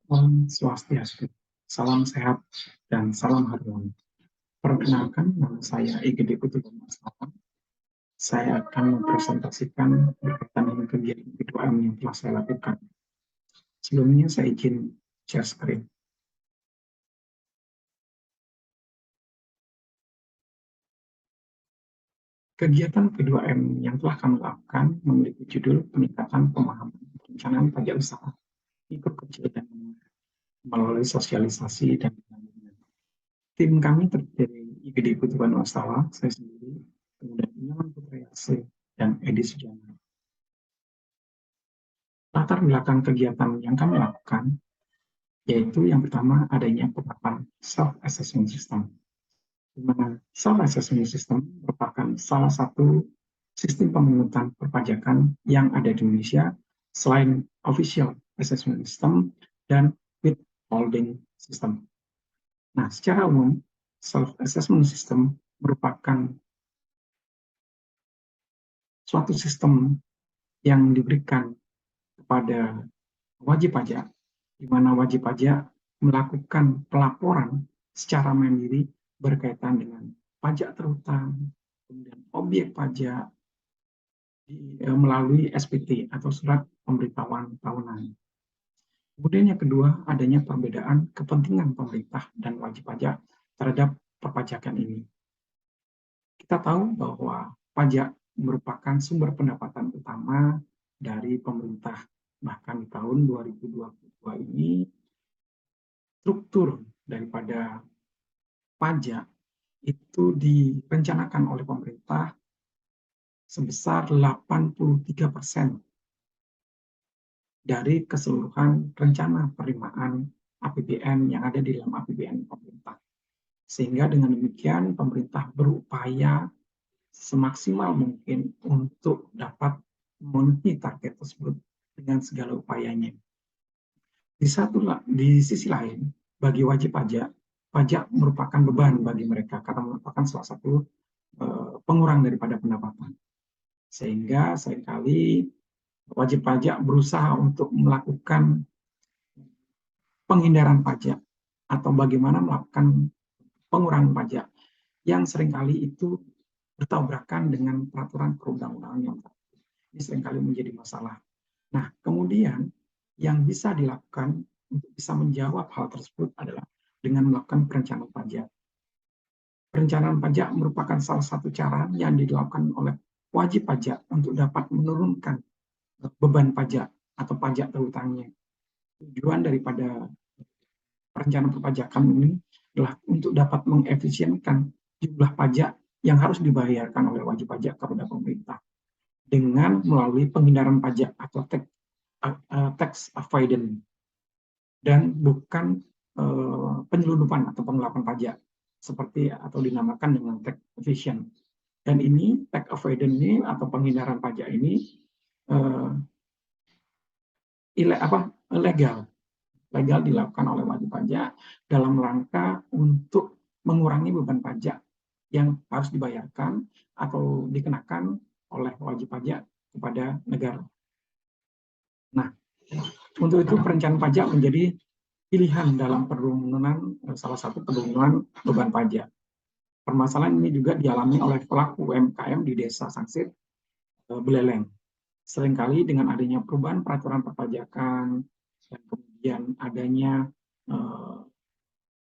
Om Swastiastu, salam sehat dan salam harmoni. Perkenalkan, nama saya Igede Putu Masalah. Saya akan mempresentasikan berkaitan dengan kegiatan P2M yang telah saya lakukan. Sebelumnya saya izin share screen. Kegiatan P2M yang telah kami lakukan memiliki judul peningkatan pemahaman perencanaan pajak usaha mikro kecil dan menengah melalui sosialisasi dan pendampingan. Tim kami terdiri Igede Putu Masalah, saya sendiri, kemudian Inyaman Putriase, dan Edi Sujana. Latar belakang kegiatan yang kami lakukan, yaitu yang pertama adanya penerapan self-assessment system, di mana self-assessment system merupakan salah satu sistem pemungutan perpajakan yang ada di Indonesia selain official assessment system dan withholding system. Nah, secara umum, self-assessment system merupakan suatu sistem yang diberikan kepada wajib pajak, di mana wajib pajak melakukan pelaporan secara mandiri berkaitan dengan pajak terhutang, kemudian objek pajak melalui SPT atau surat pemberitahuan tahunan. Kemudian yang kedua, adanya perbedaan kepentingan pemerintah dan wajib pajak terhadap perpajakan ini. Kita tahu bahwa pajak merupakan sumber pendapatan utama dari pemerintah. Bahkan di tahun 2022 ini, struktur daripada pajak itu direncanakan oleh pemerintah sebesar 83% dari keseluruhan rencana penerimaan APBN yang ada di dalam APBN pemerintah. Sehingga dengan demikian pemerintah berupaya semaksimal mungkin untuk dapat memenuhi target tersebut dengan segala upayanya. Di sisi lain, bagi wajib pajak, pajak merupakan beban bagi mereka karena merupakan salah satu pengurang daripada pendapatan. Sehingga seringkali wajib pajak berusaha untuk melakukan penghindaran pajak atau bagaimana melakukan pengurangan pajak yang seringkali itu bertabrakan dengan peraturan perundang-undangan yang ini seringkali menjadi masalah. Nah, kemudian yang bisa dilakukan untuk bisa menjawab hal tersebut adalah dengan melakukan perencanaan pajak. Perencanaan pajak merupakan salah satu cara yang dilakukan oleh wajib pajak untuk dapat menurunkan beban pajak atau pajak terhutangnya. Tujuan daripada perencanaan perpajakan ini adalah untuk dapat mengefisienkan jumlah pajak yang harus dibayarkan oleh wajib pajak kepada pemerintah dengan melalui penghindaran pajak atau tax avoidance dan bukan penyelundupan atau penggelapan pajak seperti atau dinamakan dengan tax evasion. Dan ini tax avoidance ini atau penghindaran pajak ini legal dilakukan oleh wajib pajak dalam rangka untuk mengurangi beban pajak yang harus dibayarkan atau dikenakan oleh wajib pajak kepada negara. Nah, untuk itu perencanaan pajak menjadi pilihan dalam penurunan salah satu penurunan beban pajak. Permasalahan ini juga dialami oleh pelaku UMKM di Desa Sangsit, Beleleng. Seringkali dengan adanya perubahan peraturan perpajakan dan kemudian adanya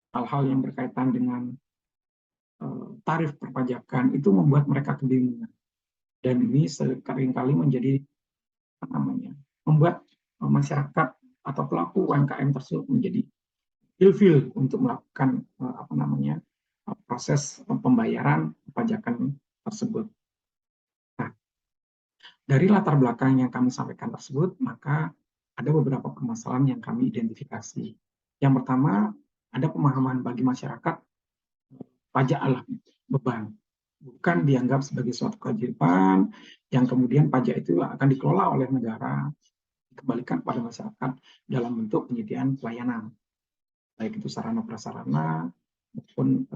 hal-hal yang berkaitan dengan tarif perpajakan itu membuat mereka kebingungan. Dan ini seringkali menjadi membuat masyarakat atau pelaku UMKM tersebut menjadi ilfil untuk melakukan proses pembayaran perpajakan tersebut. Nah, dari latar belakang yang kami sampaikan tersebut, maka ada beberapa permasalahan yang kami identifikasi. Yang pertama, ada pemahaman bagi masyarakat pajak adalah beban, bukan dianggap sebagai suatu kewajiban yang kemudian pajak itu akan dikelola oleh negara, dikembalikan kepada masyarakat dalam bentuk penyediaan pelayanan, baik itu sarana prasarana maupun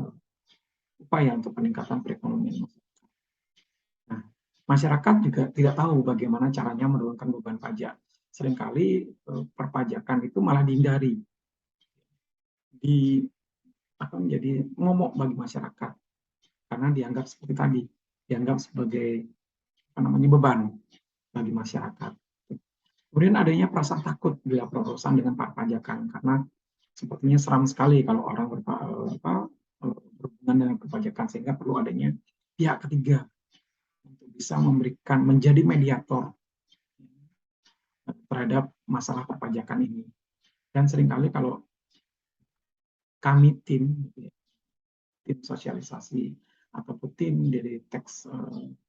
upaya untuk peningkatan perekonomian masyarakat. Nah, masyarakat juga tidak tahu bagaimana caranya menurunkan beban pajak. Seringkali perpajakan itu malah dihindari di apa menjadi momok bagi masyarakat karena dianggap seperti tadi, dianggap sebagai apa namanya beban bagi masyarakat. Kemudian adanya perasaan takut bila berurusan dengan perpajakan karena sepertinya seram sekali kalau orang berhubungan dengan perpajakan, sehingga perlu adanya pihak ketiga untuk bisa memberikan menjadi mediator terhadap masalah perpajakan ini. Dan seringkali kalau kami tim sosialisasi ataupun tim dari tax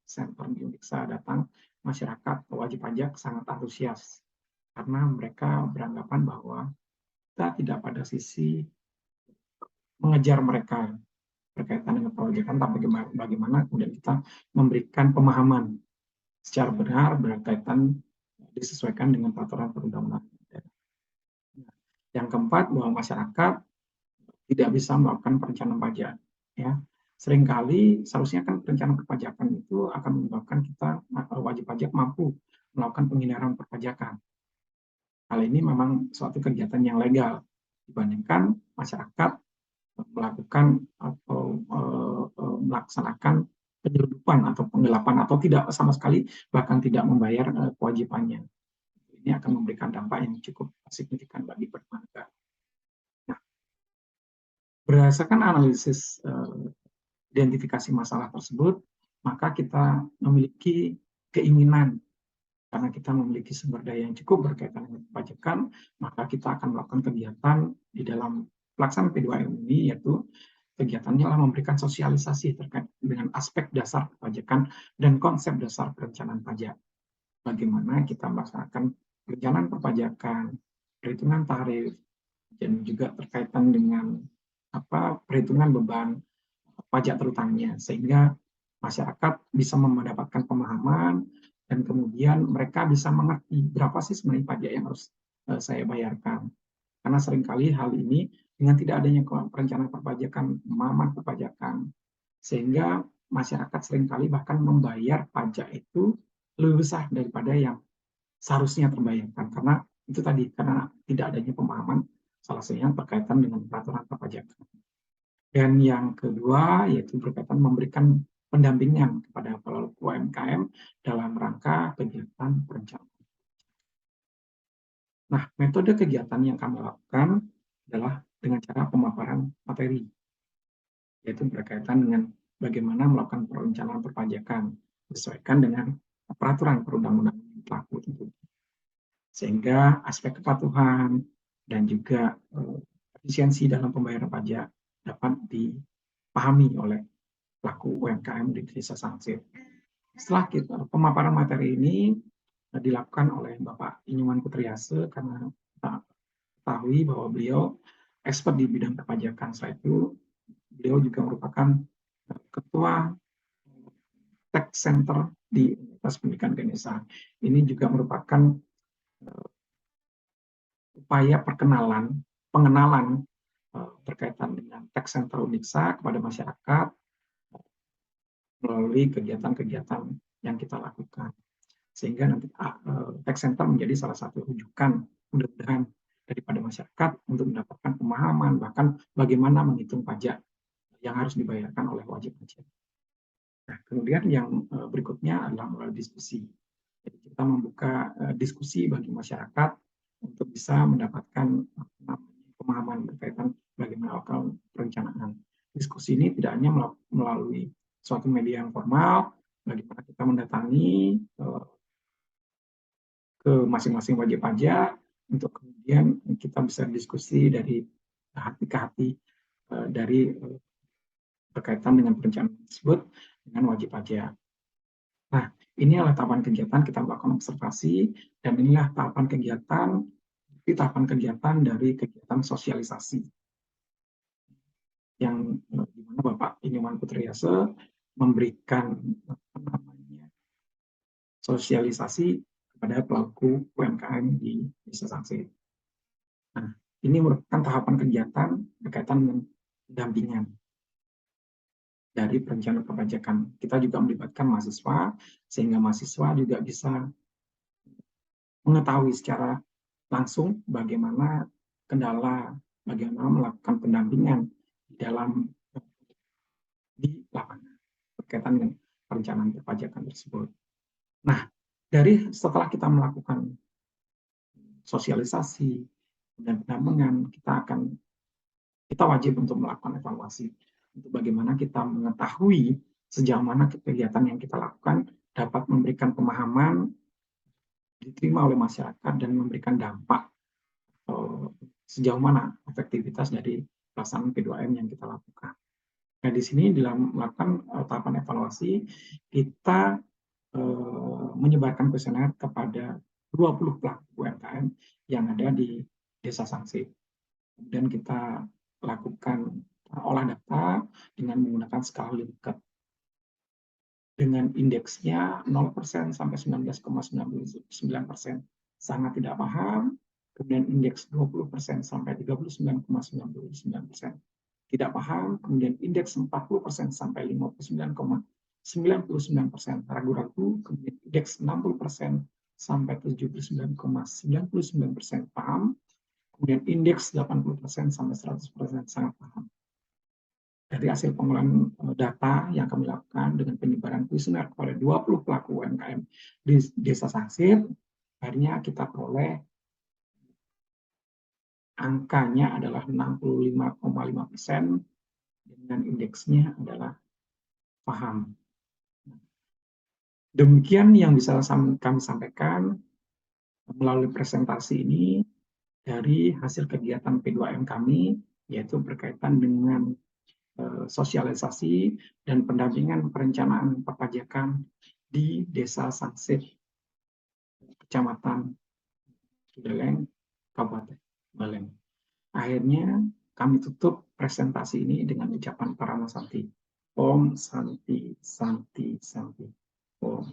center di Uniksa datang, masyarakat wajib pajak sangat antusias karena mereka beranggapan bahwa kita tidak pada sisi mengejar mereka berkaitan dengan perpajakan, tapi bagaimana kemudian kita memberikan pemahaman secara benar berkaitan disesuaikan dengan peraturan perundang-undangan. Yang keempat, bahwa masyarakat tidak bisa melakukan perencanaan pajak. Ya, seringkali seharusnya kan perencanaan perpajakan itu akan menyebabkan kita wajib pajak mampu melakukan penghindaran perpajakan. Hal ini memang suatu kegiatan yang legal dibandingkan masyarakat melakukan atau melaksanakan penyeludupan atau penggelapan atau tidak sama sekali bahkan tidak membayar kewajibannya. Ini akan memberikan dampak yang cukup signifikan bagi perbankan. Nah, berdasarkan analisis identifikasi masalah tersebut, maka kita memiliki keinginan karena kita memiliki sumber daya yang cukup berkaitan dengan perpajakan, maka kita akan melakukan kegiatan di dalam pelaksanaan P2M ini, yaitu kegiatannya adalah memberikan sosialisasi terkait dengan aspek dasar perpajakan dan konsep dasar perencanaan pajak. Bagaimana kita melaksanakan perencanaan perpajakan, perhitungan tarif, dan juga terkaitan dengan perhitungan beban pajak terutamanya, sehingga masyarakat bisa mendapatkan pemahaman dan kemudian mereka bisa mengerti berapa sih sebenarnya pajak yang harus saya bayarkan. Karena seringkali hal ini dengan tidak adanya perencanaan perpajakan, pemahaman perpajakan, sehingga masyarakat seringkali bahkan membayar pajak itu lebih besar daripada yang seharusnya terbayarkan. Karena itu tadi, karena tidak adanya pemahaman salah satunya berkaitan dengan peraturan perpajakan. Dan yang kedua yaitu berkaitan memberikan pendampingan kepada pelaku UMKM dalam rangka kegiatan perencanaan. Nah, metode kegiatan yang kami lakukan adalah dengan cara pemaparan materi, yaitu berkaitan dengan bagaimana melakukan perencanaan perpajakan disesuaikan dengan peraturan perundang-undangan yang berlaku tentu. Sehingga aspek kepatuhan dan juga efisiensi dalam pembayaran pajak dapat dipahami oleh pelaku UMKM di Desa Sangsit. Setelah pemaparan materi ini dilakukan oleh Bapak Inyuman Putriase karena kita ketahui bahwa beliau expert di bidang perpajakan. Setelah itu beliau juga merupakan ketua tax center di Universitas Pendidikan Ganesha. Ini juga merupakan upaya pengenalan berkaitan dengan tax center Uniksa kepada masyarakat melalui kegiatan-kegiatan yang kita lakukan. Sehingga nanti tax center menjadi salah satu rujukan mudah-mudahan daripada masyarakat untuk mendapatkan pemahaman bahkan bagaimana menghitung pajak yang harus dibayarkan oleh wajib pajak. Nah, kemudian yang berikutnya adalah melalui diskusi. Jadi kita membuka diskusi bagi masyarakat untuk bisa mendapatkan pemahaman berkaitan bagaimana melakukan perencanaan. Diskusi ini tidak hanya melalui suatu media yang formal, bagaimana kita mendatangi ke masing-masing wajib pajak untuk kemudian kita bisa diskusi dari hati ke hati dari berkaitan dengan perencanaan tersebut dengan wajib pajak. Nah, ini adalah tahapan kegiatan kita melakukan observasi dan inilah tahapan kegiatan dari kegiatan sosialisasi yang dimana Bapak Inyuman Putriase memberikan sosialisasi kepada pelaku UMKM di Desa Sangsit. Nah, ini merupakan tahapan kegiatan berkaitan dengan pendampingan dari perencanaan perpajakan. Kita juga melibatkan mahasiswa, sehingga mahasiswa juga bisa mengetahui secara langsung bagaimana kendala bagaimana melakukan pendampingan di lapangan berkaitan dengan perencanaan perpajakan tersebut. Nah, setelah kita melakukan sosialisasi dan pendampingan, kita wajib untuk melakukan evaluasi untuk bagaimana kita mengetahui sejauh mana kegiatan yang kita lakukan dapat memberikan pemahaman, diterima oleh masyarakat, dan memberikan dampak sejauh mana efektivitas dari pelaksanaan P2M yang kita lakukan. Nah, di sini dalam melakukan tahapan evaluasi, kita menyebarkan kuesioner kepada 20 pelaku UMKM yang ada di Desa Sangsip. Kemudian kita lakukan olah data dengan menggunakan skala Likert dengan indeksnya 0% sampai 19,99%. Sangat tidak paham. Kemudian indeks 20% sampai 39,99%. Tidak paham. Kemudian indeks 40% sampai 59,99%. Ragu-ragu. Kemudian indeks 60% sampai 79,99% paham. Kemudian indeks 80% sampai 100% sangat paham. Dari hasil pengolahan data yang kami lakukan dengan penyebaran kuesioner kepada 20 pelaku UMKM di Desa Sangsip, akhirnya kita peroleh angkanya adalah 65,5% dengan indeksnya adalah paham. Demikian yang bisa kami sampaikan melalui presentasi ini dari hasil kegiatan P2M kami, yaitu berkaitan dengan sosialisasi dan pendampingan perencanaan perpajakan di Desa Sangsip, Kecamatan Cideleng, Kabupaten Baleng. Akhirnya kami tutup presentasi ini dengan ucapan Parama Santi. Om Santi Santi Santi. Om.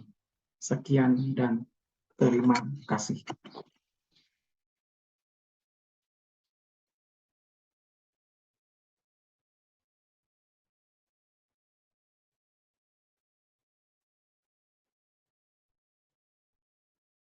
Sekian dan terima kasih.